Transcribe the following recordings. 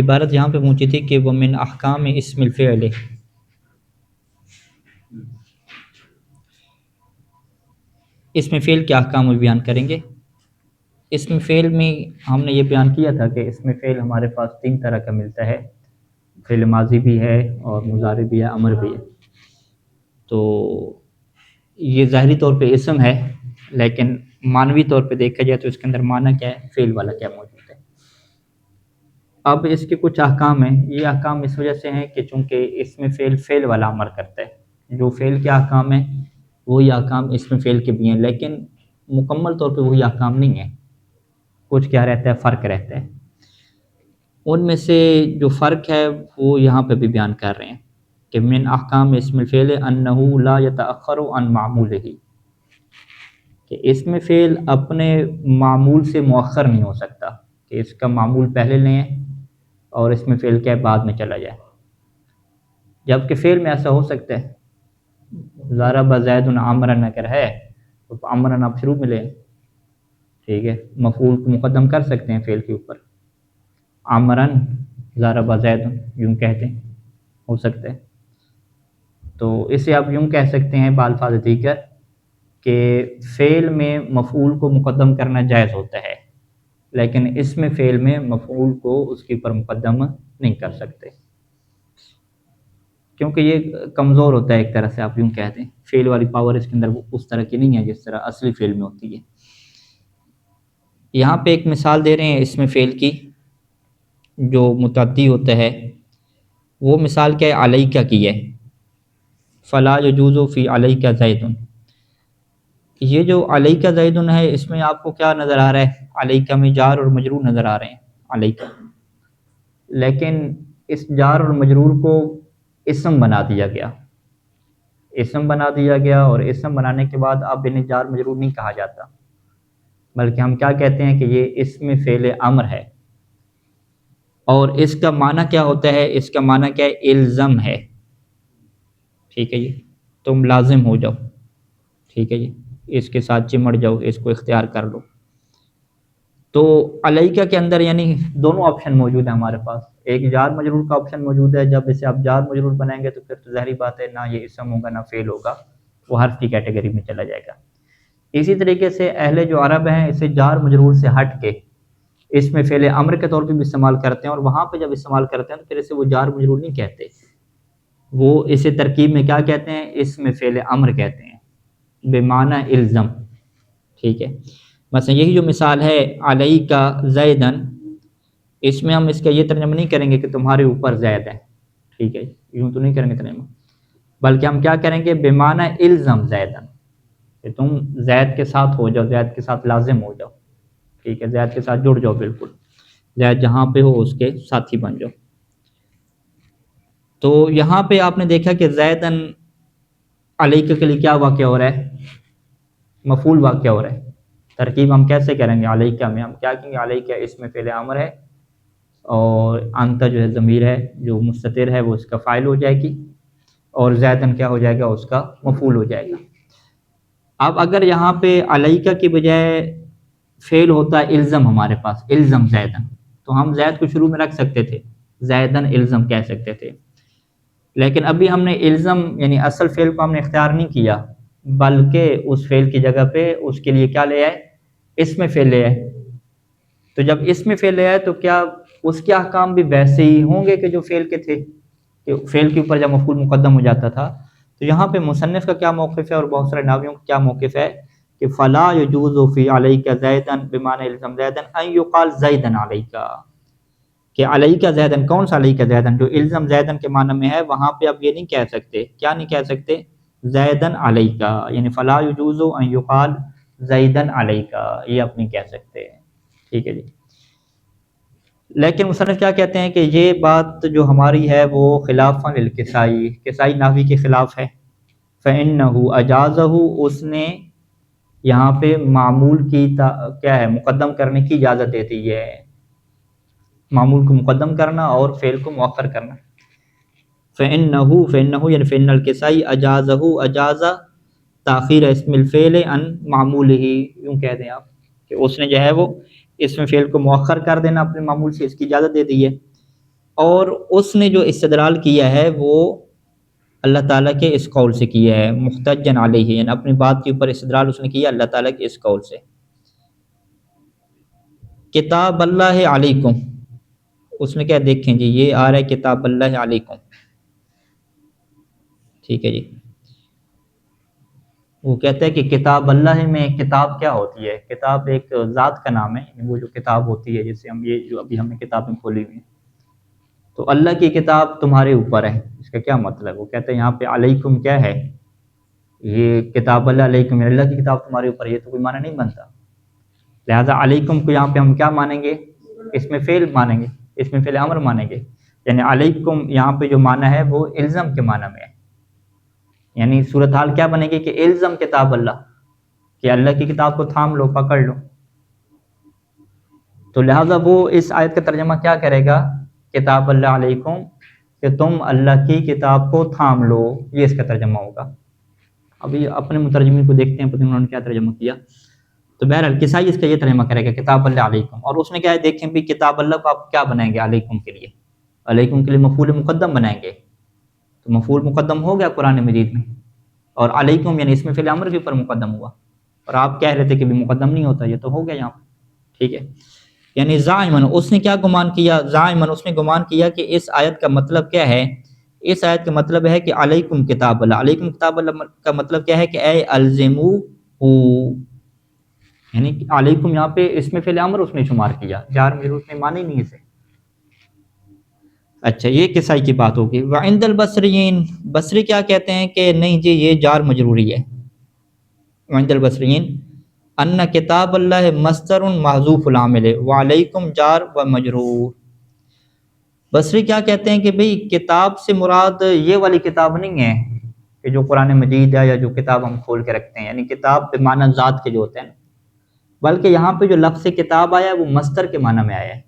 عبارت یہاں پہ پہنچی تھی کہ وَمِنْ احکام اسم الفعل، اسم فعل کے احکام بیان کریں گے۔ اسم فعل میں ہم نے یہ بیان کیا تھا کہ اسم فعل ہمارے پاس 3 طرح کا ملتا ہے، فعل ماضی بھی ہے اور مضارع بھی ہے، امر بھی ہے۔ تو یہ ظاہری طور پہ اسم ہے، لیکن معنوی طور پہ دیکھا جائے تو اس کے اندر معنی کیا ہے، فعل والا کیا موجود ہے۔ اب اس کے کچھ احکام ہیں، یہ احکام اس وجہ سے ہیں کہ چونکہ اسم فعل فعل والا امر کرتا ہے، جو فعل کے احکام ہیں وہی احکام اسم فعل کے بھی ہیں، لیکن مکمل طور پہ وہی احکام نہیں ہیں، کچھ کیا رہتا ہے، فرق رہتا ہے۔ ان میں سے جو فرق ہے وہ یہاں پہ بھی بیان کر رہے ہیں کہ من احکام اسم الفعل انہ لا یتأخر عن معمولہ، کہ اسم فعل اپنے معمول سے مؤخر نہیں ہو سکتا، کہ اس کا معمول پہلے لیں اور اسم فعل کے بعد میں چلا جائے، جبکہ فعل میں ایسا ہو سکتا ہے۔ ضرب زید عمرا اگر ہے تو عمرا آپ شروع میں لیں، ٹھیک ہے، مفعول کو مقدم کر سکتے ہیں فعل کے اوپر، عمرا ضرب زید یوں کہتے ہیں، ہو سکتا ہے۔ تو اسے آپ یوں کہہ سکتے ہیں بالفاظ دیگر کہ فعل میں مفعول کو مقدم کرنا جائز ہوتا ہے، لیکن اسم فعل میں مفعول کو اس کے اوپر مقدم نہیں کر سکتے، کیونکہ یہ کمزور ہوتا ہے ایک طرح سے، آپ یوں کہتے ہیں فعل والی پاور اس کے اندر اس طرح کی نہیں ہے جس طرح اصلی فعل میں ہوتی ہے۔ یہاں پہ ایک مثال دے رہے ہیں اسم فعل کی جو متعدی ہوتا ہے، وہ مثال کیا ہے، علیکہ کی ہے، فلا یجوز فی علیکہ زید۔ یہ جو علیکہ زید ہے اس میں آپ کو کیا نظر آ رہا ہے، علیکہ میں جار اور مجرور نظر آ رہے ہیں، علیکہ، لیکن اس جار اور مجرور کو اسم بنا دیا گیا، اسم بنا دیا گیا، اور اسم بنانے کے بعد اب انہیں جار مجرور نہیں کہا جاتا، بلکہ ہم کیا کہتے ہیں کہ یہ اسم فعل امر ہے، اور اس کا معنی کیا ہوتا ہے، اس کا معنی کیا ہے، الزم ہے، ٹھیک ہے جی، تم لازم ہو جاؤ، ٹھیک ہے جی، اس کے ساتھ چمٹ جاؤ، اس کو اختیار کر لو۔ تو علیکہ کے اندر یعنی دونوں آپشن موجود ہیں ہمارے پاس، ایک جار مجرور کا آپشن موجود ہے، جب اسے آپ جار مجرور بنائیں گے تو پھر تو ظاہری بات ہے نہ یہ اسم ہوگا نہ فعل ہوگا، وہ حرف کی کیٹیگری میں چلا جائے گا۔ اسی طریقے سے اہل جو عرب ہیں اسے جار مجرور سے ہٹ کے اس میں فعل امر کے طور پہ بھی استعمال کرتے ہیں، اور وہاں پہ جب استعمال کرتے ہیں تو پھر اسے وہ جار مجرور نہیں کہتے، وہ اسے ترکیب میں کیا کہتے ہیں، اس میں فعل امر کہتے ہیں، بمعنی الزم، ٹھیک ہے۔ مثلا یہی جو مثال ہے علیکہ زیدن، اس میں ہم اس کا یہ ترجمہ نہیں کریں گے کہ تمہارے اوپر زید ہے، ٹھیک ہے، یوں تو نہیں کریں گے ترجمہ، بلکہ ہم کیا کریں گے، بمعنی الزم زیدن، کہ تم زید کے ساتھ ہو جاؤ، زید کے ساتھ لازم ہو جاؤ، ٹھیک ہے، زید کے ساتھ جڑ جاؤ، بالکل زید جہاں پہ ہو اس کے ساتھی بن جاؤ۔ تو یہاں پہ آپ نے دیکھا کہ زیدن علیکہ کے لیے کیا واقع ہو رہا ہے، مفعول واقع ہو رہا ہے۔ ترکیب ہم کیسے کریں گے، علیکہ میں ہم کیا کہیں گے، علیکہ اس میں فعل امر ہے، اور انت جو ہے ضمیر ہے جو مستتر ہے وہ اس کا فاعل ہو جائے گی، اور زیدن کیا ہو جائے گا، اس کا مفعول ہو جائے گا۔ اب اگر یہاں پہ علیکہ کی بجائے فعل ہوتا ہے الزم، ہمارے پاس الزم زیدن، تو ہم زید کو شروع میں رکھ سکتے تھے، زیدن الزم کہہ سکتے تھے، لیکن ابھی ہم نے الزم یعنی اصل فعل کو ہم نے اختیار نہیں کیا، بلکہ اس فعل کی جگہ پہ اس کے لیے کیا لے آئے، اسم فعل لے آئے۔ تو جب اسم فعل لے آئے تو کیا اس کے احکام بھی ویسے ہی ہوں گے کہ جو فعل کے تھے، کہ فعل کے اوپر جب مفعول مقدم ہو جاتا تھا۔ تو یہاں پہ مصنف کا کیا موقف ہے اور بہت سارے ناویوں کا کیا موقف ہے کہ فلا یجوز فی علیکہ زیدن بمعنی الزم زیدن ان یقال زیدن علیکہ، کہ علیکہ زیدن، کون سا علیکہ زیدن، جو الزم زیدن کے معنی میں ہے، وہاں پہ آپ یہ نہیں کہہ سکتے، کیا نہیں کہہ سکتے، زیدن علیکہ، یعنی فلا یجوز ان یقال زیدن علیکہ، یہ آپ نہیں کہہ سکتے، ٹھیک ہے جی۔ لیکن مصنف کیا کہتے ہیں کہ یہ بات جو ہماری ہے وہ خلافاً للکسائی، کسائی نحوی کے خلاف ہے، فإنہ اجازہ، اس نے یہاں پہ معمول کی کیا ہے، مقدم کرنے کی اجازت دیتی ہے، معمول کو مقدم کرنا اور فعل کو مؤخر کرنا۔ فإنہ یعنی فإن الکسائی اجازہ، اجازہ تاخیر اسم الفعل عن معمولہ، یوں کہہ دیں آپ کہ اس نے جو ہے وہ اسم فعل کو مؤخر کر دینا اپنے معمول سے، اس کی اجازت دے دی ہے۔ اور اس نے جو استدلال کیا ہے وہ اللہ تعالیٰ کے اس قول سے کیا ہے، محتجن علیہ، یعنی اپنی بات کے اوپر استدلال اس نے کیا اللہ تعالیٰ کے اس قول سے۔ کتاب اللہ علیکم، اس میں کیا دیکھیں جی، یہ آ رہا ہے کتاب اللہ علیکم، ٹھیک ہے جی۔ وہ کہتا ہے کہ کتاب اللہ میں کتاب کیا ہوتی ہے؟ کتاب ایک ذات کا نام ہے، وہ جو کتاب ہوتی ہے، جیسے ہم یہ جو ابھی ہم نے کتابیں کھولی ہوئی ہیں، تو اللہ کی کتاب تمہارے اوپر ہے، اس کا کیا مطلب؟ وہ کہتے ہیں یہاں پہ علیکم کیا ہے، یہ کتاب اللہ علیکم، اللہ کی کتاب تمہارے اوپر، یہ تو کوئی معنی نہیں بنتا، لہذا علیکم کو یہاں پہ ہم کیا مانیں گے؟ اس میں فعل مانیں گے، اس میں فعل امر مانیں گے، یعنی علیکم یہاں پہ جو معنی ہے وہ الزم کے معنی میں ہے، یعنی صورتحال کیا بنے گی کہ الزم کتاب اللہ، کہ اللہ کی کتاب کو تھام لو، پکڑ لو، تو لہٰذا وہ اس آیت کا ترجمہ کیا کرے گا؟ کتاب اللہ علیکم، کہ تم اللہ کی کتاب کو تھام لو، یہ اس کا ترجمہ ہوگا۔ ابھی اپنے مترجمین کو دیکھتے ہیں پتہ نہیں انہوں نے کیا ترجمہ کیا، تو بہرحال کسائی اس کا یہ ترجمہ کرے گا کتاب اللہ علیکم، اور اس میں کیا ہے دیکھیں بھی کتاب اللہ کو آپ کیا بنائیں گے؟ علیکم کے لیے، علیکم کے لیے مفعول مقدم بنائیں گے، تو مفعول مقدم ہو گیا قرآن مجید میں، اور علیکم یعنی اس میں فعل امر کے اوپر مقدم ہوا، اور آپ کہہ رہے تھے کہ بھی مقدم نہیں ہوتا، یہ تو ہو گیا یہاں پہ، ٹھیک ہے۔ یعنی زائمن، اس نے کیا گمان کیا؟ زائمن، اس نے گمان کیا کہ اس آیت کا مطلب کیا ہے؟ اس آیت کا مطلب ہے کہ علیکم کتاب اللہ، علیکم کتاب اللہ کا مطلب کیا ہے کہ اے الزمو، یعنی علیکم یہاں پہ اس میں فعل امر اس نے شمار کیا، جار مجرور اس نے مانی نہیں اسے۔ اچھا، یہ کسائی کی بات ہوگی۔ وعند البصریین، بصری کیا کہتے ہیں کہ نہیں جی یہ جار مجروری ہے۔ وعند البصریین ان کتاب اللہ مصدر محذوف العامل وعلیکم جار و مجرور۔ بصری کیا کہتے ہیں کہ بھئی کتاب سے مراد یہ والی کتاب نہیں ہے کہ جو قرآن مجید ہے یا جو کتاب ہم کھول کے رکھتے ہیں، یعنی کتاب پہ معنی ذات کے جو ہوتے ہیں، بلکہ یہاں پہ جو لفظ کتاب آیا ہے وہ مصدر کے معنی میں آیا ہے،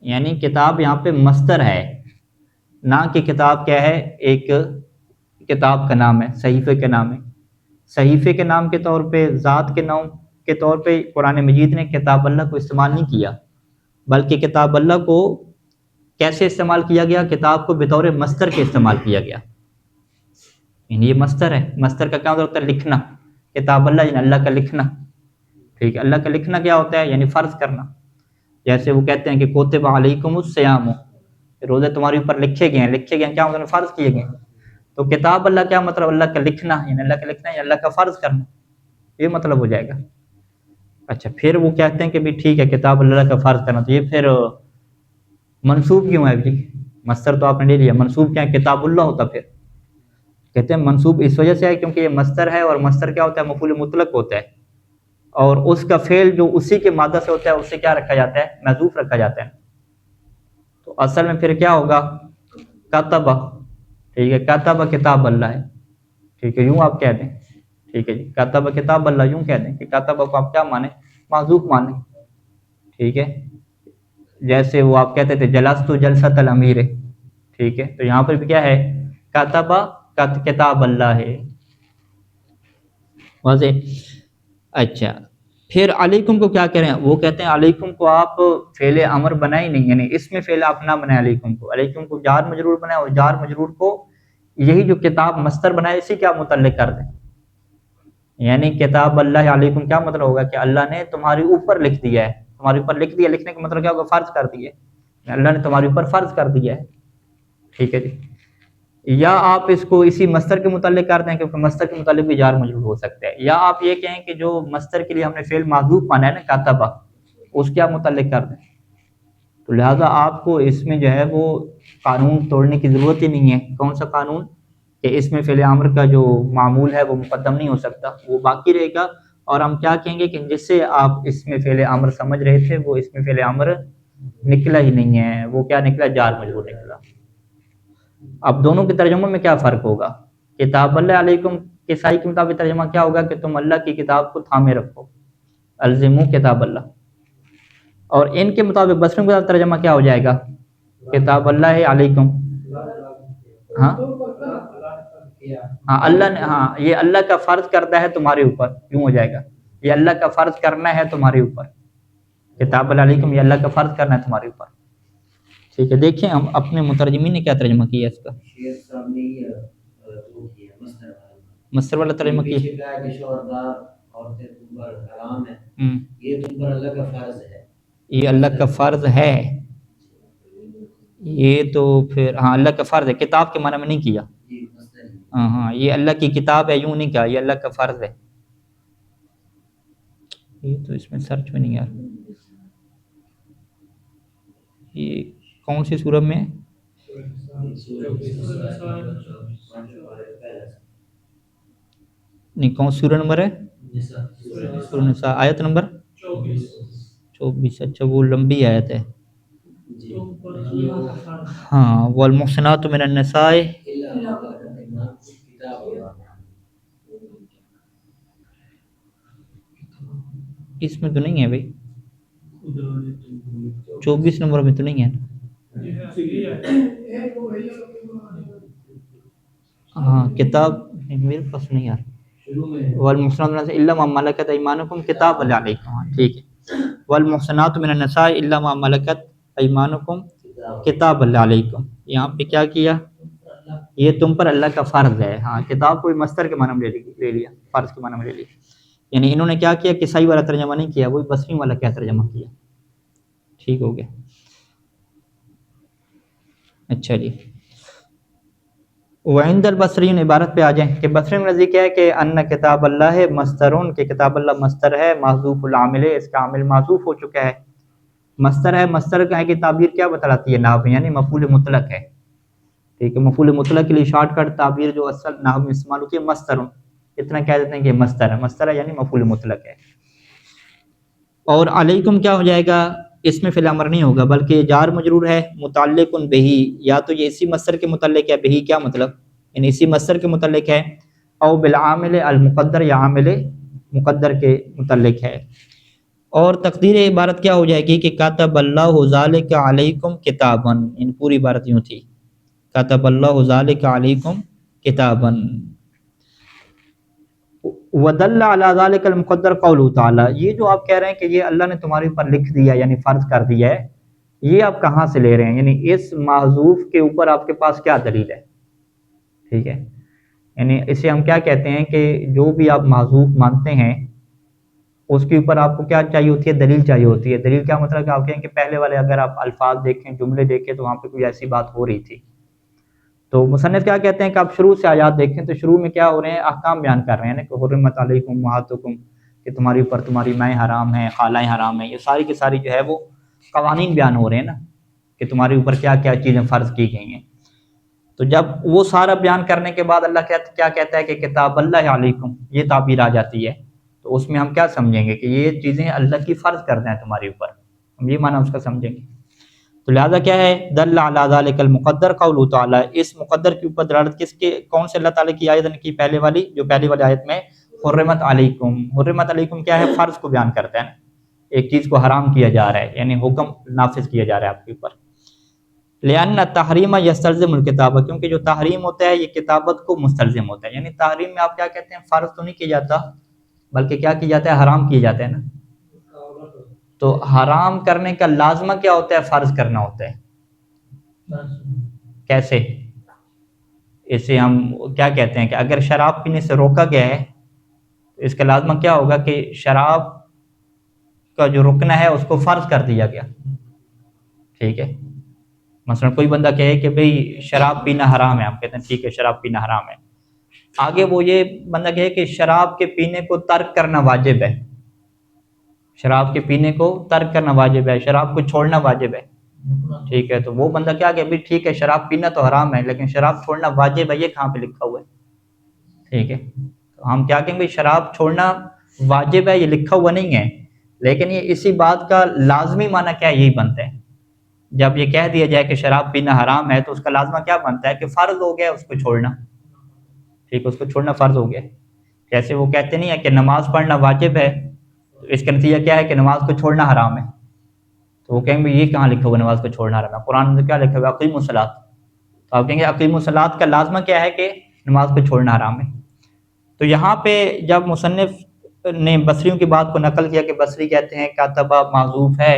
یعنی کتاب یہاں پہ مصدر ہے، نہ کہ کتاب کیا ہے ایک کتاب کا نام ہے، صحیفے کے نام ہے۔ صحیفے کے نام کے طور پہ، ذات کے نام کے طور پہ قرآن مجید نے کتاب اللہ کو استعمال نہیں کیا، بلکہ کتاب اللہ کو کیسے استعمال کیا گیا؟ کتاب کو بطور مصدر کے استعمال کیا گیا، یعنی یہ مصدر ہے، مصدر کا کیا ہوتا ہے؟ لکھنا، کتاب اللہ یعنی اللہ کا لکھنا، ٹھیک ہے۔ اللہ کا لکھنا کیا ہوتا ہے؟ یعنی فرض کرنا، جیسے وہ کہتے ہیں کہ کوتب علیکم الصیام، روزے تمہارے اوپر لکھے گئے ہیں، لکھے گئے ہیں کیا مطلب؟ فرض کیے گئے ہیں، تو کتاب اللہ کیا مطلب؟ اللہ کا لکھنا، یعنی اللہ کا لکھنا یعنی اللہ کا فرض کرنا، یہ مطلب ہو جائے گا۔ اچھا، پھر وہ کہتے ہیں کہ بھی ٹھیک ہے کتاب اللہ کا فرض کرنا، تو یہ پھر منصوب کیوں ہے جی؟ مصدر تو آپ نے لے لیا، منصوب کیا ہے؟ کتاب اللہ ہوتا، پھر کہتے ہیں منصوب اس وجہ سے ہے کیونکہ یہ مصدر ہے، اور مصدر کیا ہوتا ہے؟ مفعول مطلق ہوتا ہے، اور اس کا فعل جو اسی کے مادہ سے ہوتا ہے اسے کیا رکھا جاتا ہے؟ محذوف رکھا جاتا ہے، تو اصل میں پھر کیا ہوگا؟ کتبہ، ٹھیک ہے، کتبہ کتاب اللہ ہے، ٹھیک ہے، یوں آپ کہہ دیں، ٹھیک ہے جی، کتبہ کتاب اللہ یوں کہہ دیں کہ کتبہ کو آپ کیا مانیں؟ محذوف مانیں، ٹھیک ہے۔ جیسے وہ آپ کہتے تھے جلست جلسۃ الامیر، ٹھیک ہے، تو یہاں پر بھی کیا ہے؟ کتبہ کتاب اللہ ہے، واضح۔ اچھا، پھر علیکم کو کیا کریں؟ وہ کہتے ہیں علیکم کو آپ فعل امر بنائے نہیں، یعنی اس میں فعل آپ نہ بنائیں، علیکم کو جار مجرور بنائیں، اور جار مجرور کو یہی جو کتاب مصدر بنائے اسی کیا متعلق کر دیں، یعنی کتاب اللہ علیکم کیا مطلب ہوگا کہ اللہ نے تمہارے اوپر لکھ دیا ہے، تمہارے اوپر لکھ دیا، لکھنے کا مطلب کیا ہوگا؟ فرض کر دیا ہے، اللہ نے تمہارے اوپر فرض کر دیا ہے، ٹھیک ہے جی۔ یا آپ اس کو اسی مصدر کے متعلق کر دیں، کیونکہ مصدر کے متعلق بھی جار مجرور ہو سکتا ہے، یا آپ یہ کہیں کہ جو مصدر کے لیے ہم نے فعل محذوف مانا ہے نا کاتبہ، اس کیا متعلق کر دیں، تو لہٰذا آپ کو اس میں جو ہے وہ قانون توڑنے کی ضرورت ہی نہیں ہے۔ کون سا قانون؟ کہ اس میں فعل امر کا جو معمول ہے وہ مقدم نہیں ہو سکتا، وہ باقی رہے گا، اور ہم کیا کہیں گے کہ جس سے آپ اس میں فعل امر سمجھ رہے تھے وہ اس میں فعل امر نکلا ہی نہیں ہے، وہ کیا نکلا؟ جار مجرور نکلا۔ اب دونوں کے ترجموں میں کیا فرق ہوگا؟ کتاب اللہ علیکم کسائی کے مطابق ترجمہ کیا ہوگا کہ تم اللہ کی کتاب کو تھامے رکھو، الزمو کتاب اللہ، اور ان کے مطابق بصری کا ترجمہ کیا ہو جائے گا؟ کتاب اللہ علیکم، ہاں ہاں اللہ نے، ہاں یہ اللہ کا فرض کردہ ہے تمہارے اوپر، یوں ہو جائے گا، یہ اللہ کا فرض کرنا ہے تمہارے اوپر، کتاب اللہ علیکم یہ اللہ کا فرض کرنا ہے تمہارے اوپر، ٹھیک ہے، دیکھیں ہم اپنے مترجمین نے کیا ترجمہ کیا اس کا. مصر والا ترجمہ کیا. یہ اللہ کا فرض ہے، یہ تو پھر ہاں اللہ کا فرض ہے، کتاب کے معنی میں نہیں کیا. ہاں یہ اللہ کی کتاب ہے، یوں نہیں کہا، یہ اللہ کا فرض ہے. یہ تو اس میں سرچ میں نہیں آ رہا. یہ کون سی سورہ میں ہے؟ نہیں، کون سورہ نمبر ہے؟ سورہ نساء، آیت نمبر 24. اچھا وہ لمبی آیت ہے. ہاں، والمحصنات من النساء، اس میں تو نہیں ہے بھائی، 24 نمبر میں تو نہیں ہے. ہاں کتاب میرے پاس نہیں آ رہا. والمحصنات من النساء الا ما ملكت ايمانكم كتاب الله عليكم. ہاں ٹھیک ہے. والمحصنات من النساء الا ما ملكت ايمانكم کتاب اللہ علیکم. یہاں پہ کیا کیا؟ یہ تم پر اللہ کا فرض ہے. ہاں کتاب کو مصدر کے معنی میں لے لیا، فرض کے معنی میں لے لیا. یعنی انہوں نے کیا کیا کہ صحیح والا ترجمہ نہیں کیا، وہی بصری والا کیا ترجمہ کیا. ٹھیک ہو گیا. اچھا جی، وعند البصرین عبارت پہ آ جائیں کہ بصری میں نزدیک ہے کہ ان کتاب اللہ مصدرون، کہ کتاب اللہ مصدر ہے، محذوف العامل ہے، اس کا عامل محذوف ہو چکا ہے. مصدر ہے، مصدر کا ہے کہ تعبیر کیا بتلاتی ہے؟ نحو، یعنی مفعول مطلق ہے. ٹھیک ہے، مفعول مطلق کے لیے شارٹ کٹ تعبیر جو اصل نحو میں استعمال ہوتی ہے مصدر، اتنا کہہ دیتے ہیں کہ مصدر ہے. مصدر ہے یعنی مفعول مطلق ہے. اور علیکم کیا ہو جائے گا؟ اس میں فعل امر نہیں ہوگا بلکہ جار مجرور ہے، متعلق بہی، یا تو یہ اسی مصدر کے متعلق ہے. بہی کیا مطلب؟ یعنی اسی مصدر کے متعلق ہے. او بالعامل المقدر، یا عامل مقدر کے متعلق ہے. اور تقدیر عبارت کیا ہو جائے گی کہ کاتب اللہ ذالک علیکم کتابا، ان پوری عبارت یوں تھی، کاتب اللہ ذالک علیکم کتابا. ودل علی ذالک المقدر قولہ تعالی، یہ جو آپ کہہ رہے ہیں کہ یہ اللہ نے تمہارے اوپر لکھ دیا یعنی فرض کر دیا ہے، یہ آپ کہاں سے لے رہے ہیں؟ یعنی اس محذوف کے اوپر آپ کے پاس کیا دلیل ہے؟ ٹھیک ہے، یعنی اسے ہم کیا کہتے ہیں کہ جو بھی آپ محذوف مانتے ہیں اس کے اوپر آپ کو کیا چاہیے ہوتی ہے؟ دلیل چاہیے ہوتی ہے. دلیل کیا مطلب کہ آپ کہیں کہ پہلے والے اگر آپ الفاظ دیکھیں، جملے دیکھیں تو وہاں پہ کوئی ایسی بات ہو رہی تھی. تو مصنف کیا کہتے ہیں کہ آپ شروع سے آیات دیکھیں تو شروع میں کیا ہو رہے ہیں؟ احکام بیان کر رہے ہیں کہ حرمت علیکم امہاتکم، کہ تمہاری اوپر تمہاری مائیں حرام ہیں، خالائیں حرام ہیں. یہ ساری کی ساری جو ہے وہ قوانین بیان ہو رہے ہیں نا، کہ تمہارے اوپر کیا کیا چیزیں فرض کی گئی ہیں. تو جب وہ سارا بیان کرنے کے بعد اللہ کیا کہتا ہے کہ کتاب اللہ علیکم، یہ تعبیر آ جاتی ہے، تو اس میں ہم کیا سمجھیں گے کہ یہ چیزیں اللہ کی فرض کر دیں تمہارے اوپر، ہم یہ معنی اس کا سمجھیں گے. تو لہذا کیا ہے؟ دل علی ذالک المقدر قولہ تعالی، اس مقدر کے اوپر دلالت کس کے، کون سے اللہ تعالیٰ کی آیت نے کی؟ پہلے والی، جو پہلی والی آیت میں حرمت علیکم. حرمت علیکم کیا ہے؟ فرض کو بیان کرتا ہے نا، ایک چیز کو حرام کیا جا رہا ہے، یعنی حکم نافذ کیا جا رہا ہے آپ کے اوپر. لأن التحریم یستلزم الکتابہ، کیونکہ جو تحریم ہوتا ہے یہ کتابت کو مستلزم ہوتا ہے. یعنی تحریم میں آپ کیا کہتے ہیں؟ فرض تو نہیں کیا جاتا بلکہ کیا کیا جاتا ہے؟ حرام کیا جاتا ہے نا. تو حرام کرنے کا لازمہ کیا ہوتا ہے؟ فرض کرنا ہوتا ہے. کیسے؟ اسے ہم کیا کہتے ہیں کہ اگر شراب پینے سے روکا گیا ہے تو اس کا لازمہ کیا ہوگا کہ شراب کا جو رکنا ہے اس کو فرض کر دیا گیا. ٹھیک ہے، مثلا کوئی بندہ کہے کہ بھئی شراب پینا حرام ہے، ہم کہتے ہیں ٹھیک ہے شراب پینا حرام ہے. آگے وہ یہ بندہ کہے کہ شراب کے پینے کو ترک کرنا واجب ہے، شراب کے پینے کو ترک کرنا واجب ہے، شراب کو چھوڑنا واجب ہے. ٹھیک ہے، تو وہ بندہ کیا کہ بھی ٹھیک ہے شراب پینا تو حرام ہے لیکن شراب چھوڑنا واجب ہے، یہ کہاں پہ لکھا ہوا ہے؟ ٹھیک ہے، تو ہم کیا کہیں بھئی شراب چھوڑنا واجب ہے، یہ لکھا ہوا نہیں ہے، لیکن یہ اسی بات کا لازمی معنی کیا ہے؟ یہی بنتا ہے. جب یہ کہہ دیا جائے کہ شراب پینا حرام ہے تو اس کا لازمہ کیا بنتا ہے کہ فرض ہو گیا اس کو چھوڑنا. ٹھیک ہے، اس کو چھوڑنا فرض ہو گیا. جیسے وہ کہتے نہیں ہے کہ نماز پڑھنا واجب ہے، تو اس کا نتیجہ کیا ہے کہ نماز کو چھوڑنا حرام ہے. تو وہ کہیں گے یہ کہاں لکھا ہوا نماز کو چھوڑنا حرام ہے؟ قرآن میں کیا لکھا ہوا؟ اقیموا الصلاۃ. تو آپ کہیں گے اقیموا الصلاۃ کا لازمہ کیا ہے کہ نماز کو چھوڑنا حرام ہے. تو یہاں پہ جب مصنف نے بصریوں کی بات کو نقل کیا کہ بصری کہتے ہیں کاتبہ معذوف ہے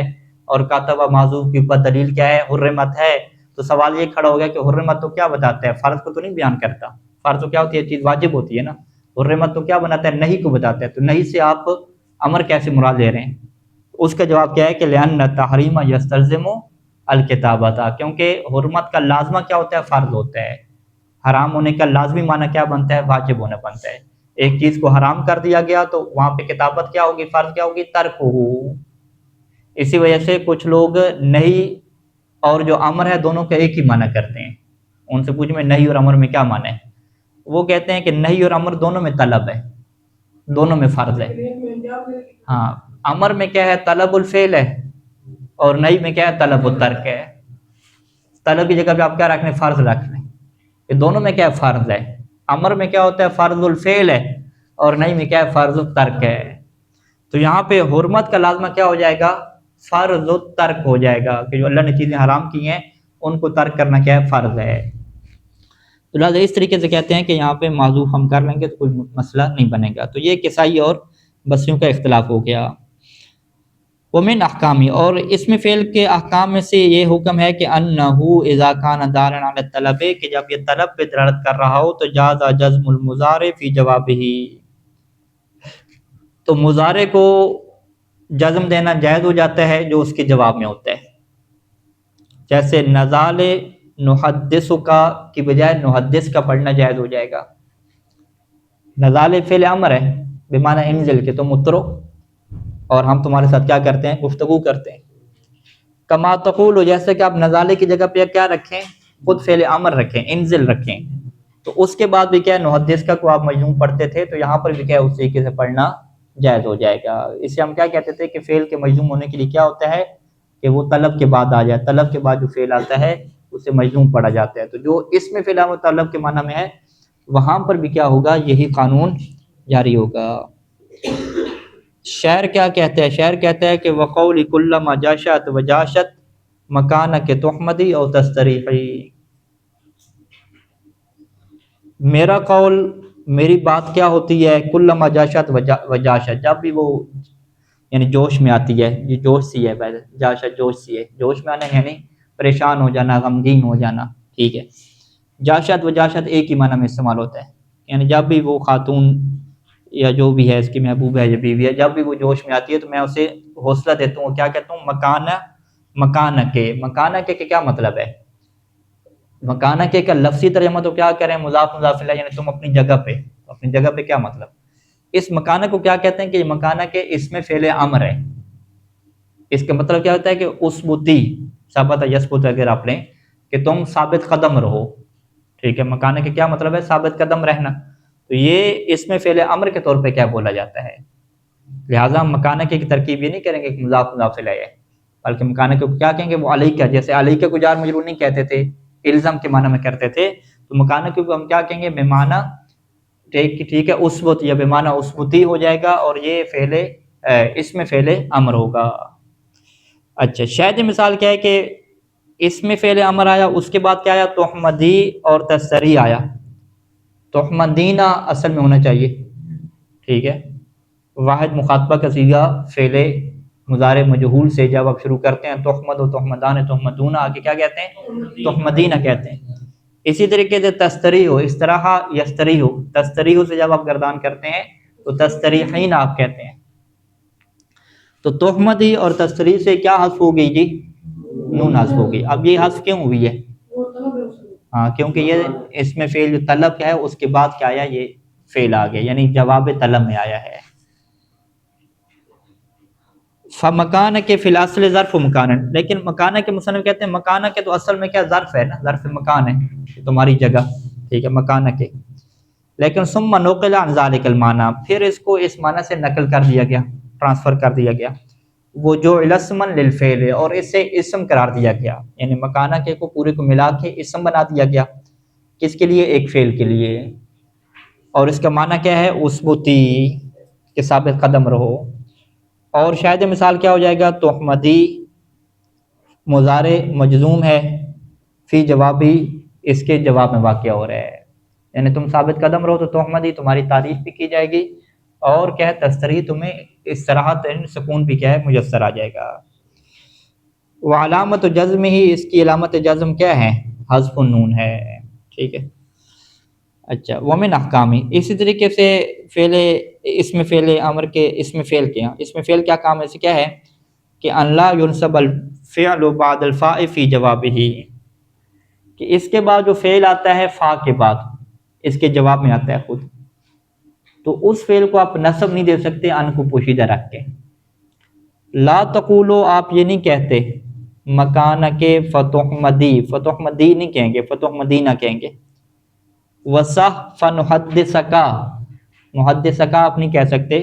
اور کاتبہ معذوف کے اوپر دلیل کیا ہے؟ حرمت ہے. تو سوال یہ کھڑا ہو گیا کہ حرمت تو کیا بتاتا ہے؟ فرض کو تو نہیں بیان کرتا. فرض تو کیا ہوتی ہے؟ چیز واجب ہوتی ہے نا. حرمت تو کیا بناتا ہے؟ نہیں کو بتاتا ہے. تو نہیں سے آپ امر کیسے مراد لے رہے ہیں؟ اس کا جواب کیا ہے کہ لأن التحریم یستلزم الکتابۃ، کیونکہ حرمت کا لازمہ کیا ہوتا ہے؟ فرض ہوتا ہے. حرام ہونے کا لازمی معنی کیا بنتا ہے؟ واجب ہونا بنتا ہے. ایک چیز کو حرام کر دیا گیا تو وہاں پہ کتابت کیا ہوگی؟ فرض کیا ہوگی؟ ترک ہو. اسی وجہ سے کچھ لوگ نہیں اور جو امر ہے دونوں کا ایک ہی معنی کرتے ہیں. ان سے پوچھ میں نہیں اور امر میں کیا معنی ہے؟ وہ کہتے ہیں کہ نہیں اور امر دونوں میں طلب ہے، دونوں میں فرض ہے. ہاں، امر میں کیا ہے؟ طلب الفعل ہے، اور نہیں میں کیا ہے؟ طلب الترک ہے. طلب کی جگہ پہ آپ کیا رکھ لیں؟ فرض رکھ لیں. یہ دونوں میں کیا ہے؟ فرض ہے. امر میں کیا ہوتا ہے؟ فرض الفعل ہے، اور نہیں میں کیا ہے؟ فرض الترک ہے. تو یہاں پہ حرمت کا لازمہ کیا ہو جائے گا؟ فرض الترک ہو جائے گا، کہ جو اللہ نے چیزیں حرام کی ہیں ان کو ترک کرنا کیا ہے؟ فرض ہے. تو لہٰذا اس طریقے سے کہتے ہیں کہ یہاں پہ معذوف ہم کر لیں گے تو کوئی مسئلہ نہیں بنے گا. تو یہ کسائی اور بصریوں کا اختلاف ہو گیا. ومن احکامی، اور اس میں فعل کے احکام میں سے یہ حکم ہے کہ انہو اذا کان دارا علی الطلب، کہ جب یہ طلب پہ دلالت کر رہا ہو تو جاز جزم المضارع فی جوابہ، تو مضارع کو جزم دینا جائز ہو جاتا ہے جو اس کے جواب میں ہوتا ہے. جیسے نزال نحدث کا کی بجائے نحدث کا پڑھنا جائز ہو جائے گا. نزال فعل امر ہے بمعنی انزل، کہ تم اترو اور ہم تمہارے ساتھ کیا کرتے ہیں؟ گفتگو کرتے ہیں. کما تقول، جیسے کہ آپ نزالے کی جگہ پہ کیا رکھیں؟ خود فعل امر رکھیں، انزل رکھیں. تو اس کے بعد بھی کیا ہے؟ محدث کا کو آپ مجزوم پڑھتے تھے، تو یہاں پر بھی کیا ہے؟ اس طریقے سے پڑھنا جائز ہو جائے گا. اسے ہم کیا کہتے تھے کہ فعل کے مجزوم ہونے کے لیے کیا ہوتا ہے؟ کہ وہ طلب کے بعد آ جائے. طلب کے بعد جو فعل آتا ہے اسے مجزوم پڑھا جاتا ہے. تو جو اس میں فعل امر طلب کے معنی میں ہے وہاں پر بھی کیا ہوگا؟ یہی قانون جاری ہوگا. شعر کیا کہتا ہے؟ شعر کہتا ہے کہ وقول کل ما جاشت وجاشت مکانک تحمدی او تستریحی، میرا قول، میری بات کیا ہوتی ہے؟ کل ما جاشت وجاشت، جب بھی وہ یعنی جوش میں آتی ہے. یہ جوش سی ہے، پہلے جاشت جوش سی ہے. جوش میں آنا یعنی پریشان ہو جانا، غمگین ہو جانا. ٹھیک ہے. جاشت وجاشت ایک ہی معنی میں استعمال ہوتا ہے. یعنی جب بھی وہ خاتون یا جو بھی ہے اس کی محبوب ہے یا بیوی ہے، جب بھی وہ جوش میں آتی ہے تو میں اسے حوصلہ دیتا ہوں. کیا کہتا ہوں؟ مکانہ کے کیا مطلب ہے؟ مکانہ کے کا لفظی ترجمہ تو کیا کریں؟ مضاف مضاف الیہ، یعنی تم اپنی جگہ پہ. اپنی جگہ پہ کیا مطلب؟ اس مکانہ کو کیا کہتے ہیں کہ مکانہ کے اس میں فعل امر ہے. اس کا مطلب کیا ہوتا ہے کہ اسبتی، ثبت یثبت اگر آپ لیں کہ تم ثابت قدم رہو. ٹھیک ہے. مکانہ کے کیا مطلب ہے؟ ثابت قدم رہنا. تو یہ اس میں فعل امر کے طور پہ کیا بولا جاتا ہے. لہٰذا ہم مکانہ کی ترکیب یہ نہیں کریں گے کہ مضاف مضاف الیہ ہے، بلکہ مکانہ کو کیا کہیں گے؟ وہ علیکہ، جیسے علیکہ کو جار مجرور نہیں کہتے تھے، الزم کے معنی میں کرتے تھے. تو مکانہ کو ہم کیا کہیں گے؟ بمعنی، ٹھیک ہے، اسبت یا بمعنی اسبتی ہو جائے گا، اور یہ فعل اس میں فعل امر ہوگا. اچھا، شاید مثال کیا ہے کہ اس میں فعل امر آیا، اس کے بعد کیا آیا؟ تحمدی اور تستری آیا. تحمدینہ اصل میں ہونا چاہیے. ٹھیک ہے. واحد مخاطبہ کا صیغہ فعل مضارع مجہول سے جب آپ شروع کرتے ہیں تحمد و تحمدان تحمدون، آگے کیا کہتے ہیں؟ تحمدینہ کہتے ہیں. اسی طریقے سے تستری ہو، استراح یستری ہو، تستری ہو سے جب آپ گردان کرتے ہیں تو تستریحین آپ کہتے ہیں. تو تحمدی اور تستری سے کیا حذف ہو گئی جی؟ نون حذف ہو گئی. اب یہ حذف کیوں ہوئی ہے؟ ہاں، کیونکہ یہ اس میں فعل جو طلب کا ہے اس کے بعد کیا آیا؟ یہ فعل آ گیا، یعنی جواب طلب میں آیا ہے. فمکانہ کے فی الاصل ظرف مکانہ، لیکن مکانہ کے مصنف کہتے ہیں مکانہ کے تو اصل میں کیا ظرف ہے نا، ظرف مکان ہے، تمہاری جگہ. ٹھیک ہے. مکانہ کے، لیکن ثم نقل عن ذلک المعنی، پھر اس کو اس معنی سے نقل کر دیا گیا، ٹرانسفر کر دیا گیا. وہ جو اسما للفعل، اور اسے اسم قرار دیا گیا، یعنی مکانہ کے کو پورے کو ملا کے اسم بنا دیا گیا. کس کے لیے؟ ایک فعل کے لیے. اور اس کا معنی کیا ہے؟ اسبتی، کہ ثابت قدم رہو. اور شاید مثال کیا ہو جائے گا؟ تحمدی مضارع مجزوم ہے، فی جوابی، اس کے جواب میں واقع ہو رہا ہے. یعنی تم ثابت قدم رہو تو تحمدی تمہاری تعریف بھی کی جائے گی، اور کیا ہے؟ تستری، تمہیں اس طرح سکون بھی کیا ہے؟ میسر آ جائے گا. وہ علامت جزم ہی، اس کی علامت جزم کیا ہے؟ حذف النون ہے، ٹھیک ہے۔ اچھا، ومن احکامی، اسی طریقے سے فعل اسم فعل امر کے اسم فعل کے اسم فعل کیا کام ہے؟ اسے کیا ہے کہ ان لا ينصب الفعل بعد الفاء فی جوابہ، کہ اس کے بعد جو فعل آتا ہے فا کے بعد، اس کے جواب میں آتا ہے خود، تو اس فعل کو آپ نصب نہیں دے سکتے ان کو پوشیدہ رکھ کے۔ لا تقولو، آپ یہ نہیں کہتے مکان کے فتح مدی، فتح مدی نہیں کہیں گے، فتح مدینہ کہیں گے۔ وصح فنحدثکا، محدثکا آپ نہیں کہہ سکتے،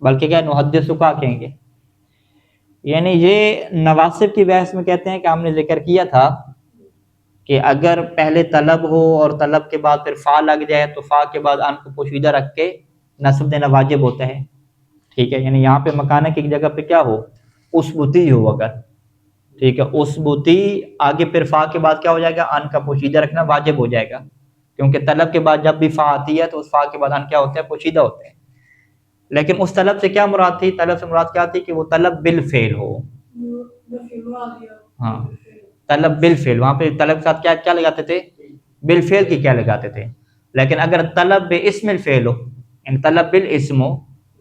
بلکہ کیا نحدثکا کہیں گے۔ یعنی یہ نواصب کی بحث میں کہتے ہیں کہ ہم نے ذکر کیا تھا کہ اگر پہلے طلب ہو اور طلب کے بعد پھر فا لگ جائے تو فا کے بعد ان کو پوشیدہ رکھ کے نصب دینا واجب ہوتا ہے، ٹھیک ہے۔ یعنی یہاں پہ مکانہ کی جگہ پہ کیا ہو؟ اسبوتی ہو اگر، ٹھیک ہے، اسبوتی آگے پھر فا کے بعد کیا ہو جائے گا؟ ان کا پوشیدہ رکھنا واجب ہو جائے گا، کیونکہ طلب کے بعد جب بھی فا آتی ہے تو اس فا کے بعد ان کیا ہوتے ہیں؟ پوشیدہ ہوتے ہیں۔ لیکن اس طلب سے کیا مراد تھی؟ طلب سے مراد کیا تھی کہ وہ طلب بالفعل ہو، ہاں، طلب بالفعل، وہاں پہ طلب کے ساتھ کیا کیا لگاتے تھے؟ بالفعل کی کیا لگاتے تھے۔ لیکن اگر طلب باسم الفعل ہو، یعنی طلب بالاسم ہو،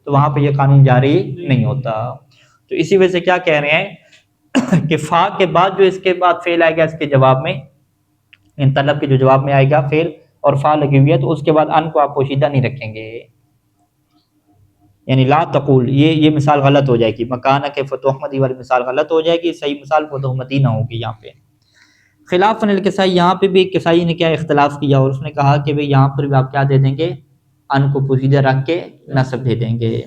تو وہاں پہ یہ قانون جاری نہیں ہوتا۔ تو اسی وجہ سے کیا کہہ رہے ہیں کہ فا کے بعد جو اس کے بعد فعل آئے گا اس کے جواب میں، ان طلب کے جو جواب میں آئے گا فعل اور فا لگی ہوئی ہے، تو اس کے بعد ان کو آپ پوشیدہ نہیں رکھیں گے۔ یعنی لا تقول، یہ مثال غلط ہو جائے گی، مکانہ کے فتح مدی والی مثال غلط ہو جائے گی، صحیح مثال فتح مدینہ ہوگی یہاں پہ۔ خلاف الکسائی، یہاں پہ بھی کسائی نے کیا اختلاف کیا، اور اس نے کہا کہ بھئی یہاں پر بھی آپ کیا دے دیں گے؟ ان کو پوشیدہ رکھ کے نصب دے دیں گے۔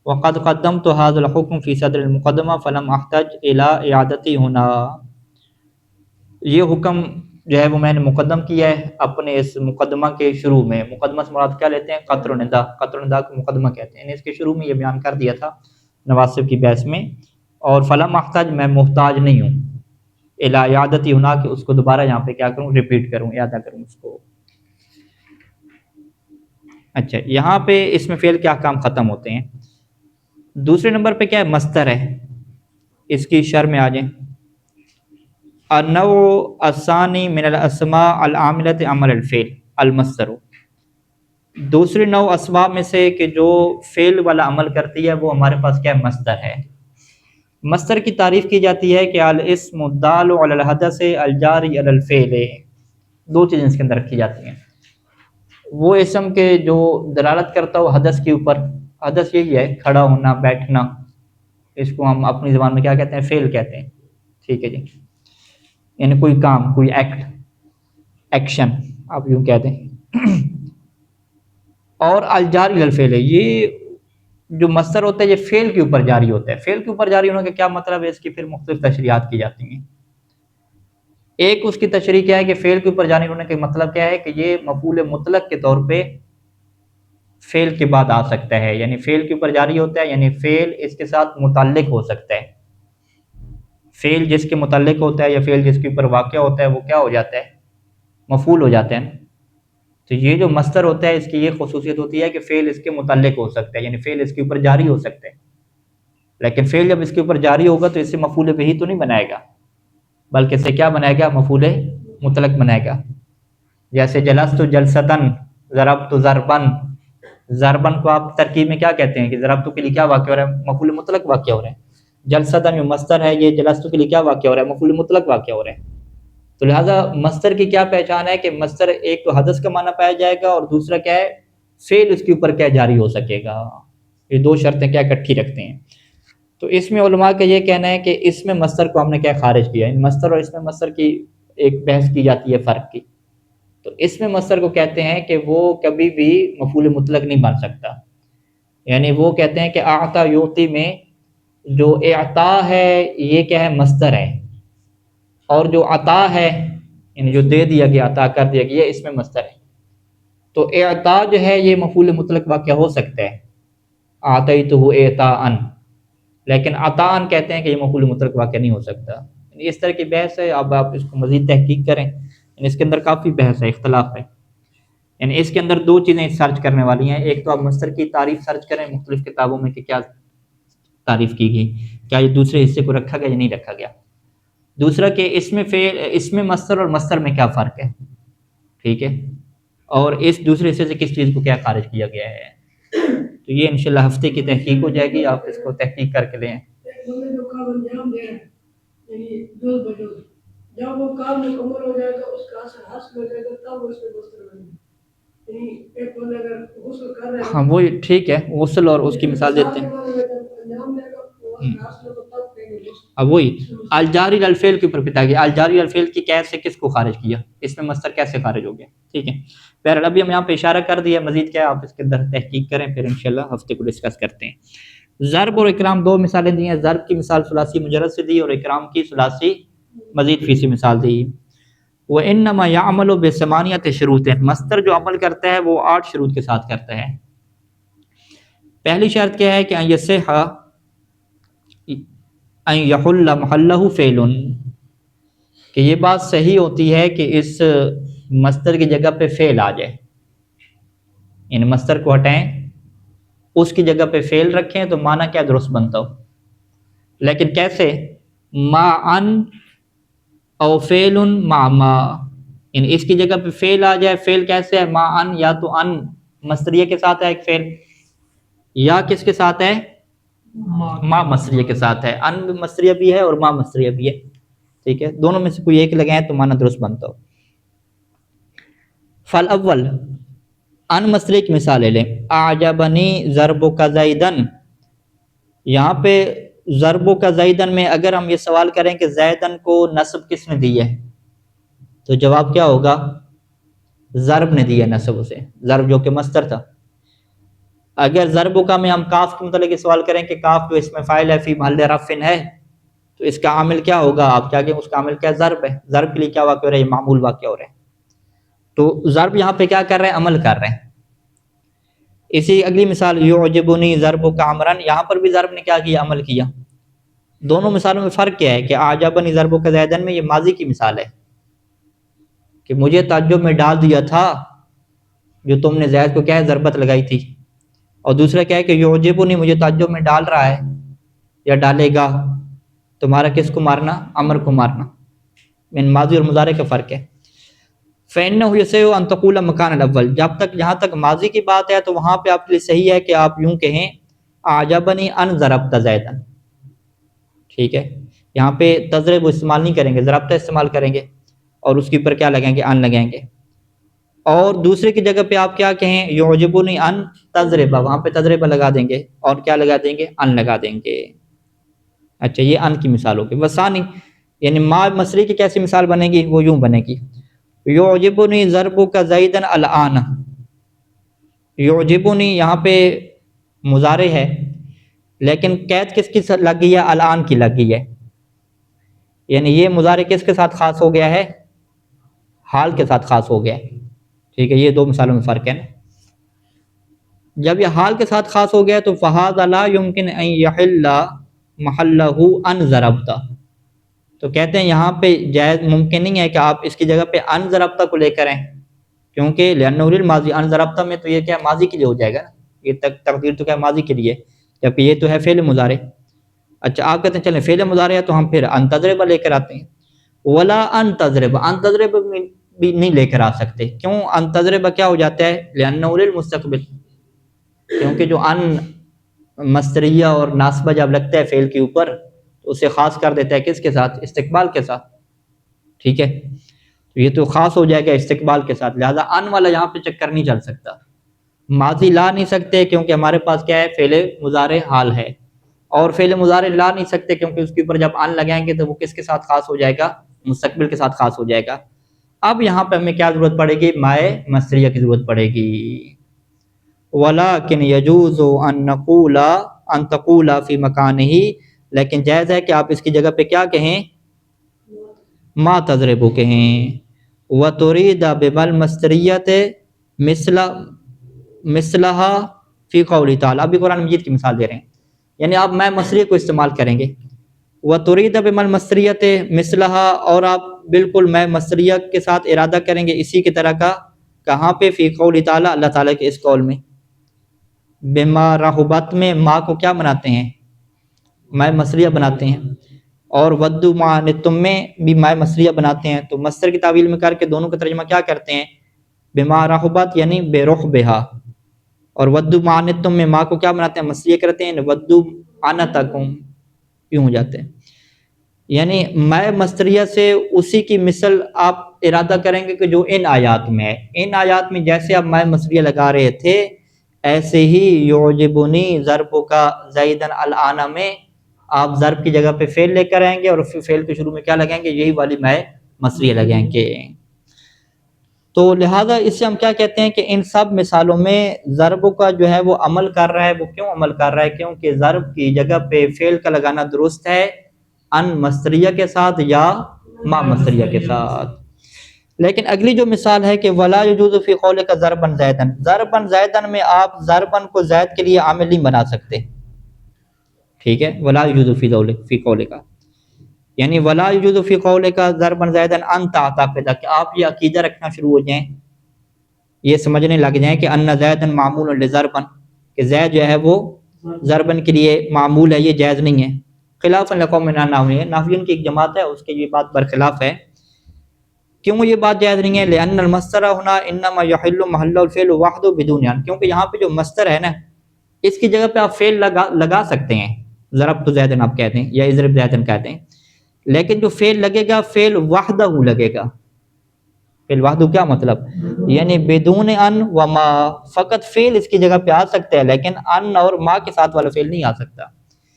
وقد قدمت هذا الحكم في صدر المقدمہ فلم احتج الى اعادتی ہونا، یہ حکم جو ہے وہ میں نے مقدم کیا ہے اپنے اس مقدمہ کے شروع میں۔ مقدمہ سے مراد کیا لیتے ہیں؟ قطر و ندا، قطر و ندا کو مقدمہ کہتے ہیں، یعنی اس کے شروع میں یہ بیان کر دیا تھا نواسب کی بحث میں۔ اور فلم احتج، میں محتاج نہیں ہوں، الی اعادتی ہونا، کہ اس کو دوبارہ یہاں پہ کیا کروں؟ ریپیٹ کروں، اعادہ کروں اس کو۔ اچھا، یہاں پہ اس میں فعل کے احکام ختم ہوتے ہیں۔ دوسرے نمبر پہ کیا ہے؟ مصدر ہے، اس کی شرح میں آ جائیں۔ النوع الثانی من الاسماء العاملۃ عمل الفعل المصدر، دوسری نوع اسماء میں سے کہ جو فعل والا عمل کرتی ہے وہ ہمارے پاس کیا ہے؟ مصدر ہے۔ مصدر کی تعریف کی جاتی ہے کہ الاسم الدال علی الحدث الجاری علی الفعل، دو چیزیں اس کے اندر رکھی جاتی ہیں۔ وہ اسم کے جو دلالت کرتا ہو حدث کے اوپر، حدث یہی ہے کھڑا ہونا، بیٹھنا، اس کو ہم اپنی زبان میں کیا کہتے ہیں؟ فعل کہتے ہیں، ٹھیک ہے جی، یعنی کوئی کام، کوئی ایکٹ، ایکشن آپ یوں کہتے ہیں۔ اور الجاری علی الفعل، یہ جو مصدر ہوتا ہے یہ فعل کے اوپر جاری ہوتا ہے۔ فعل کے اوپر جاری ہونے کا کیا مطلب ہے؟ اس کی پھر مختلف تشریحات کی جاتی ہیں۔ ایک اس کی تشریح کیا ہے کہ فعل کے اوپر جاری ہونے کا مطلب کیا ہے کہ یہ مفعول مطلق کے طور پہ فعل کے بعد آ سکتا ہے، یعنی فعل کے اوپر جاری ہوتا ہے، یعنی فعل اس کے ساتھ متعلق ہو سکتا ہے۔ فعل جس کے متعلق ہوتا ہے یا فعل جس کے اوپر واقع ہوتا ہے وہ کیا ہو جاتا ہے؟ مفعول ہو جاتا ہے نا۔ تو یہ جو مصدر ہوتا ہے اس کی یہ خصوصیت ہوتی ہے کہ فعل اس کے متعلق ہو سکتا ہے، یعنی فعل اس کے اوپر جاری ہو سکتا ہے۔ لیکن فعل جب اس کے اوپر جاری ہوگا تو اس سے مفعول بہی تو نہیں بنائے گا، بلکہ اس سے کیا بنائے گا؟ مفعول مطلق بنائے گا۔ جیسے جلست جلستن، ضربت ضربن، ضربن کو آپ ترکیب میں کیا کہتے ہیں کہ ضربت کے لیے کیا واقع ہو رہا ہے؟ مفعول مطلق واقع ہو رہا ہے۔ جلستن جو مصدر ہے یہ جلست کے لیے کیا واقع ہو رہا ہے؟ مفعول مطلق واقع ہو رہا ہے۔ تو لہٰذا مصدر کی کیا پہچان ہے کہ مصدر ایک تو حدث کا معنی پایا جائے گا، اور دوسرا کیا ہے؟ فعل اس کے اوپر کیا جاری ہو سکے گا۔ یہ دو شرطیں کیا اکٹھی رکھتے ہیں۔ تو اس میں علماء کا یہ کہنا ہے کہ اس میں مصدر کو ہم نے کیا خارج کیا ہے، مصدر اور اس میں مصدر کی ایک بحث کی جاتی ہے فرق کی۔ تو اس میں مصدر کو کہتے ہیں کہ وہ کبھی بھی مفعول مطلق نہیں بن سکتا، یعنی وہ کہتے ہیں کہ اعطا یعطی میں جو اعطا ہے یہ کیا ہے؟ مصدر ہے، اور جو عطا ہے یعنی جو دے دیا گیا، عطا کر دیا گیا، اس میں مصدر ہے۔ تو اعطا جو ہے یہ مفعول مطلق واقع ہو سکتا ہے، اعطیتہ اعطاء، لیکن عطاء کہتے ہیں کہ یہ مفعول مطلق واقع نہیں ہو سکتا۔ یعنی اس طرح کی بحث ہے، اب آپ اس کو مزید تحقیق کریں، یعنی اس کے اندر کافی بحث ہے، اختلاف ہے۔ یعنی اس کے اندر دو چیزیں سرچ کرنے والی ہیں، ایک تو آپ مصدر کی تعریف سرچ کریں مختلف کتابوں میں کہ کیا تعریف کی گئی، کیا یہ دوسرے حصے کو رکھا گیا یا نہیں رکھا گیا۔ دوسرا کہ اس میں مصدر اور مصدر میں کیا فرق ہے، ٹھیک ہے، اور اس دوسرے حصے سے کس چیز کو کیا خارج کیا گیا ہے. تو یہ انشاءاللہ ہفتے کی تحقیق ہو جائے گی، آپ اس کو تحقیق کر کے لیں. جب وہ کام مکمل ہو جائے گا، اس کا اثر حاصل ہو جائے گا، تب اس میں مصدر بنے گا. یعنی ایک بندہ اگر غسل کر رہا ہے، ہاں وہی ٹھیک ہے، غسل اور اس کی مثال دیتے ہیں. اب وہی الجاری الفعل کے اوپر پتا گیا، الجاری الفعل کی قید سے کس کو خارج کیا، اس میں مصدر کیسے خارج ہو گیا، ٹھیک ہے. بہرحال ابھی ہم یہاں پہ اشارہ کر دیا، مزید کیا آپ اس کے اندر تحقیق کریں، پھر انشاءاللہ ہفتے کو ڈسکس کرتے ہیں. ضرب اور اکرام دو مثالیں دی ہیں، ضرب کی مثال ثلاثی مجرد سے دی اور اکرام کی ثلاثی مزید فی سے مثال دی. وَإِنَّمَا يَعْمَلُ بِثَمَانِيَةِ شُرُوطٍ، مصدر جو عمل کرتا ہے وہ 8 شروط کے ساتھ کرتا ہے. پہلی شرط کیا ہے کہ ان یصح ان یحل محلہ فعل، کہ یہ بات صحیح ہوتی ہے کہ اس مصدر کی جگہ پہ فعل آ جائے، یعنی مصدر کو ہٹائیں، اس کی جگہ پہ فعل رکھیں تو معنی کیا درست بنتا ہو. لیکن کیسے؟ ما ان او فعل مع ما، یعنی اس کی جگہ پہ فعل آ جائے. فعل کیسے ہے؟ ما ان، یا تو ان مصدریہ کے ساتھ ہے ایک فعل، یا کس کے ساتھ ہے؟ ما مصدریہ کے ساتھ ہے. ان مصدریہ بھی ہے اور ما مصدریہ بھی ہے، ٹھیک ہے، دونوں میں سے کوئی ایک لگائیں تو معنی درست بنتا ہو. فالاول، ان مصدریہ کی مثال لے لیں. اعجبنی ضربک زیدن، یہاں پہ ضربک زیدن میں اگر ہم یہ سوال کریں کہ زیدن کو نصب کس نے دی ہے، تو جواب کیا ہوگا؟ ضرب نے دی ہے نصب اسے، ضرب جو کہ مصدر تھا. اگر ضرب کا میں ہم کاف کے متعلق سوال کریں کہ کاف جو اس میں فاعل ہے فی محل رفع ہے، تو اس کا عامل کیا ہوگا؟ آپ کیا کہیں اس کا عامل کیا؟ ضرب ہے. ضرب کے لیے کیا واقع ہو رہا ہے؟ معمول واقع ہو رہا ہے. تو ضرب یہاں پہ کیا کر رہے ہیں؟ عمل کر رہے ہیں. اسی اگلی مثال یعجبنی ضربک عمرا، یہاں پر بھی ضرب نے کیا کیا؟ عمل کیا. دونوں مثالوں میں فرق کیا ہے کہ اعجبنی ضربک زیدن میں یہ ماضی کی مثال ہے کہ مجھے تعجب میں ڈال دیا تھا جو تم نے زید کو کیا ہے؟ ضربت لگائی تھی. اور دوسرا کیا ہے کہ یعجبنی مجھے تعجب میں ڈال رہا ہے یا ڈالے گا. تمہارا کس کو مارنا؟ امر کو مارنا. من ماضی اور مضارع کا فرق ہے. فَإِنَّهُ يَصِحُّ أَن تَقُولَ مَكَانَ الْأَوَّلِ، جہاں تک ماضی کی بات ہے تو وہاں پہ آپ کے لیے صحیح ہے کہ آپ یوں کہیں اعجبنی ان ضربت زیدن، ٹھیک ہے. یہاں پہ تضرب استعمال نہیں کریں گے، ضربت استعمال کریں گے اور اس کے اوپر کیا لگائیں گے؟ ان لگائیں گے. اور دوسرے کی جگہ پہ آپ کیا کہیں؟ یعجبنی ان تضرب، وہاں پہ تضرب لگا دیں گے اور کیا لگا دیں گے؟ ان لگا دیں گے. اچھا، یہ ان کی مثال ہوگی. وثانی، یعنی ما مصدری کی کیسی مثال بنے گی؟ وہ یوں بنے گی یعجبنی ضربک زیدن الآن. یعجبنی یہاں پہ مضارع ہے لیکن قید کس کی لگ گئی ہے؟ الآن کی لگ گئی ہے. یعنی یہ مضارع کس کے ساتھ خاص ہو گیا ہے؟ حال کے ساتھ خاص ہو گیا ہے، ٹھیک ہے. یہ دو مثالوں میں فرق ہے نا. جب یہ حال کے ساتھ خاص ہو گیا تو فَهَذَا لَا يُمْكِنْ أَنْ يَحِلَّ مَحَلَّهُ أَنْ ضَرَبْتَ، تو کہتے ہیں یہاں پہ جائز ممکن نہیں ہے کہ آپ اس کی جگہ پہ ان ضربتہ کو لے کر آئیں، کیونکہ لِأَنَّهُ لِلْمَاضِي، ان ضربتہ میں تو یہ کیا ماضی کے لیے ہو جائے گا، یہ تقدیر تو کیا ماضی کے لیے، جبکہ یہ تو ہے فعل مضارع. اچھا آپ کہتے ہیں چلیں فعل مضارع ہے تو ہم پھر ان تضرب لے کر آتے ہیں. ولا ان تضرب، ان تضرب بھی نہیں لے کر آ سکتے. کیوں؟ ان تضرب کیا ہو جاتا ہے؟ لِأَنَّهُ لِلْمُسْتَقْبِل، کیونکہ جو ان مصدریہ اور ناصبہ جب لگتا ہے فعل کے اوپر تو اسے خاص کر دیتا ہے کس کے ساتھ؟ استقبال کے ساتھ، ٹھیک ہے. تو یہ تو خاص ہو جائے گا استقبال کے ساتھ، لہذا ان والا یہاں پہ چکر نہیں چل سکتا. ماضی لا نہیں سکتے کیونکہ ہمارے پاس کیا ہے؟ فعل مضارع حال ہے. اور فعل مضارع لا نہیں سکتے کیونکہ اس کے اوپر جب ان لگائیں گے تو وہ کس کے ساتھ خاص ہو جائے گا؟ مستقبل کے ساتھ خاص ہو جائے گا. اب یہاں پہ ہمیں کیا ضرورت پڑے گی؟ مائے مصدریہ کی ضرورت پڑے گی. وَلَكِنْ يَجُوزُ أَن نَقُولَ أَن تَقُولَ فِي مَكَانِهِ، لیکن جائز ہے کہ آپ اس کی جگہ پہ کیا کہیں؟ ما تضرب کہیں. وَتُرِيدَ بِمَا الْمَصْدَرِيَّةِ مِثْلَهَا فِي قَوْلِ تَعَالَى، ابھی قرآن مجید کی مثال دے رہے ہیں، یعنی آپ میں مصدریہ کو استعمال کریں گے. وَتُرِيدَ بِمَا الْمَصْدَرِيَّةِ مِثْلَهَا، اور آپ بالکل میں مصدریہ کے ساتھ ارادہ کریں گے اسی کی طرح کا. کہاں پہ؟ فی قول تعالیٰ، اللہ تعالیٰ کے اس قول میں. بما رحبت میں ما کو کیا بناتے ہیں؟ میں مصدریہ بناتے ہیں. اور ودو تم میں بھی مائے مصریہ بناتے ہیں، تو مصدر کی تعویل میں کر کے دونوں کا ترجمہ کیا کرتے ہیں؟ بما رحبت یعنی بے رخ بہا، اور ودو تم میں ماں کو کیا بناتے ہیں؟ مصریہ کرتے ہیں، ودو عنتکم یوں ہو جاتے ہیں. یعنی مائے مصدریہ سے اسی کی مثل آپ ارادہ کریں گے کہ جو ان آیات میں ہے. ان آیات میں جیسے آپ مائے مصدریہ لگا رہے تھے ایسے ہی یعجبنی ضربک زیدن الآن میں آپ ضرب کی جگہ پہ فعل لے کر آئیں گے اور فعل کے شروع میں کیا لگائیں گے؟ یہی والی مائے مصدریہ لگائیں گے. تو لہٰذا اس سے ہم کیا کہتے ہیں کہ ان سب مثالوں میں ضرب کا جو ہے وہ عمل کر رہا ہے. وہ کیوں عمل کر رہا ہے؟ کیونکہ ضرب کی جگہ پہ فعل کا لگانا درست ہے ان مصدریہ کے ساتھ یا ما مصدریہ کے ساتھ. لیکن اگلی جو مثال ہے کہ ولا یجوز فی قولک ضربا زیدن، ضربا زیدن میں آپ ضربا کو زید کے لیے عامل نہیں بنا سکتے. ٹھیک ہے، ولا یجوز فی قولک یعنی ولا یجوز فی قولک ضربا زیدن ان تعتقد کہ آپ یہ عقیدہ رکھنا شروع ہو جائیں، یہ سمجھنے لگ جائیں کہ ان زیدن معمول لضربا کہ زید جو ہے وہ ضربن کے لیے معمول ہے، یہ جائز نہیں ہے. خلاف لقوم من النحویین، نحویین کی ایک جماعت ہے اس کے یہ بات برخلاف ہے. کیوں یہ بات جائز نہیں ہے؟ لأن المصدر ہنا انما يحل محل الفعل وحده بدون ان، کیونکہ یہاں پہ جو مصدر ہے نا اس کی جگہ پہ آپ فعل لگا سکتے ہیں، ضرب تو زیدن آپ کہتے ہیں یا اضرب زیدن کہتے ہیں، لیکن جو فعل لگے گا فعل وحدہ لگے گا. فعل وحدہ کیا مطلب؟ یعنی بدون ان و ما، فقط فعل اس کی جگہ پہ آ سکتا ہے لیکن ان اور ما کے ساتھ والا فعل نہیں آ سکتا.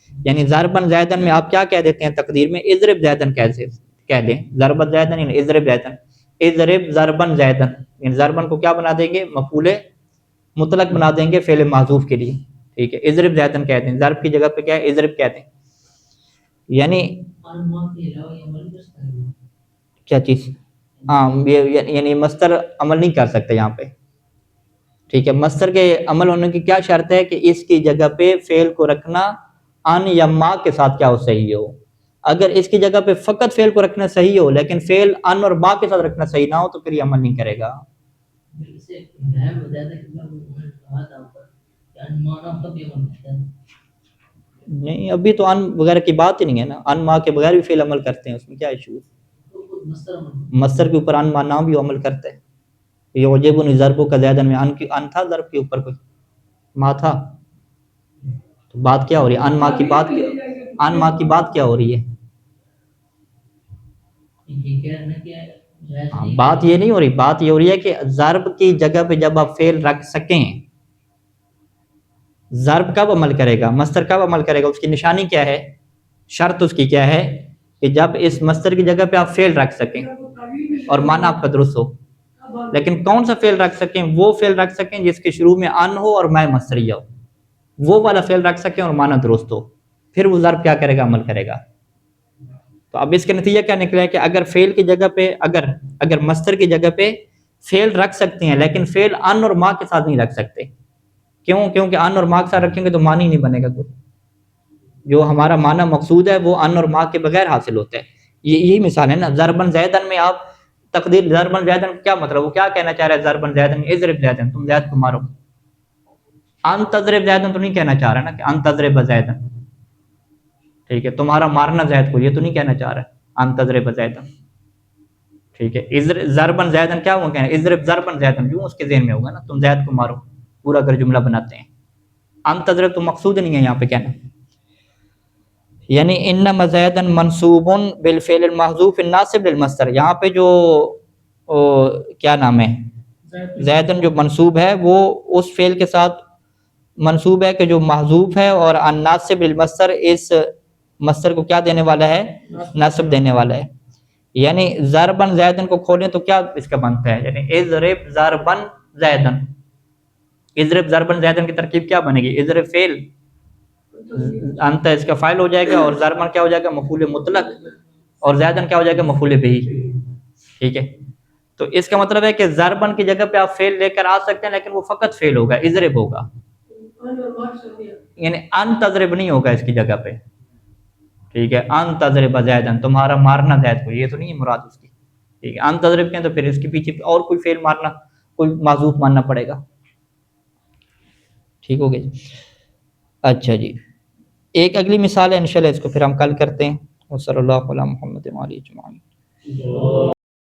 یعنی ضربن زیدن میں آپ کیا کہہ دیتے ہیں تقدیر میں؟ اضرب زیدن کہہ دیں، ضربت زیدن یعنی اضرب زیدن، اضرب ضربن زیدن یعنی ضربن کو کیا بنا دیں گے؟ مفعول مطلق بنا دیں گے فعل محذوف کے لیے. ٹھیک ہے، اضرب زیدن کہتے ہیں، ضرب کی جگہ پہ کیا ہے؟ اضرب کہتے ہیں. یعنی کیا چیز؟ ہاں یعنی مصدر عمل نہیں کر سکتے یہاں پہ. ٹھیک ہے، مصدر کے عمل ہونے کی کیا شرط ہے؟ کہ اس کی جگہ پہ فعل کو رکھنا ان یا ما کے ساتھ کیا ہو؟ صحیح ہو. اگر اس کی جگہ پہ فقط فعل کو رکھنا صحیح ہو لیکن فعل ان اور ما کے ساتھ رکھنا صحیح نہ ہو تو پھر یہ عمل نہیں کرے گا. نہیں، ابھی تو ان وغیرہ کی بات ہی نہیں ہے نا، ان ما کے بغیر بھی فعل عمل کرتے ہیں، اس میں کیا ایشو ہے؟ مصدر کے اوپر ان ما نہ بھی عمل کرتے ہیں. یعجبنی ضربک کا زیدن میں ان تھا، ضرب کے اوپر کوئی ما تھا، تو بات کیا ہو رہی ہے؟ ان ما کی بات، ان ما کی بات کیا ہو رہی ہے؟ بات یہ نہیں ہو رہی، بات یہ ہو رہی ہے کہ ضرب کی جگہ پہ جب آپ فعل رکھ سکیں، ضرب کب عمل کرے گا؟ مصدر کب عمل کرے گا؟ اس کی نشانی کیا ہے؟ شرط اس کی کیا ہے؟ کہ جب اس مصدر کی جگہ پہ آپ فعل رکھ سکیں اور معنی آپ کا درست ہو. لیکن کون سا فعل رکھ سکیں؟ وہ فعل رکھ سکیں جس کے شروع میں ان ہو اور مائے مصدریہ ہو، وہ والا فعل رکھ سکیں اور معنی درست ہو، پھر وہ ضرب کیا کرے گا؟ عمل کرے گا. تو اب اس کے نتیجہ کیا نکلا ہے کہ اگر فعل کی جگہ پہ اگر مصدر کی جگہ پہ فعل رکھ سکتے ہیں لیکن فعل ان اور ما کے ساتھ نہیں رکھ سکتے. کیوں؟ کیونکہ ان اور ما کے ساتھ رکھیں گے تو معنی نہیں بنے گا کوئی. جو ہمارا معنی مقصود ہے وہ ان اور ما کے بغیر حاصل ہوتا ہے. یہی مثال ہے نا. ضربن زیدن میں آپ تقدیر ضربن زیدن کیا مطلب؟ وہ کیا کہنا چاہ رہا ہے؟ ضربن زیدن اضرب زیدن، تم زید کو مارو. ان تضرب زیدن تو نہیں کہنا چاہ رہا نا کہ ان تضرب زیدن. ٹھیک ہے، تمہارا مارنا زید کو، یہ تو نہیں کہنا چاہ رہا ہے ان تضرب زیدن. ٹھیک ہے، ضربن زیدن کیا ہوا کہنا؟ اضرب ضربن زیدن، کیوں اس کے ذہن میں ہوگا نا تم زید کو مارو، پورا کر جملہ بناتے ہیں. ان تضرب تو مقصود نہیں ہے یہاں پہ کہنا. یعنی انما زیدن منصوب بالفعل المحذوف الناصب للمصدر، یہاں پہ جو کیا نام ہے زیدن جو منصوب ہے وہ اس فعل کے ساتھ منصوب ہے کہ جو محذوف ہے اور الناصب للمصدر اس مصدر کو کیا دینے والا ہے؟ نصب دینے والا ہے. یعنی ضربن زیدن کو کھولیں تو کیا اس کا بنتا ہے؟ یعنی اضرب ضربن زیدن، اضرب ضربن زیدن کی ترکیب کیا بنے گی؟ اضرب فعل، انت اس کا فاعل ہو جائے گا اور ضربن کیا ہو جائے گا؟ مفعول مطلق، اور زیدن کیا ہو جائے گا؟ مفعول بہ. ٹھیک ہے، تو اس کا مطلب ہے کہ ضربن کی جگہ پہ آپ فعل لے کر آ سکتے ہیں لیکن وہ فقط فعل ہوگا، اضرب ہوگا، یعنی ان تضرب نہیں ہوگا اس کی جگہ پہ. ٹھیک ہے، ان تضرب زیدن، تمہارا مارنا زید کو، یہ تو نہیں ہے مراد اس کی. ٹھیک ہے، ان تضرب کہیں تو پھر اس کے پیچھے اور کوئی فعل مارنا، کوئی معذوف ماننا پڑے گا. ٹھیک ہو گیا جی. اچھا جی، ایک اگلی مثال ہے انشاءاللہ، اس کو پھر ہم کل کرتے ہیں. وصلی اللہ علی محمد وعلی اجمعین.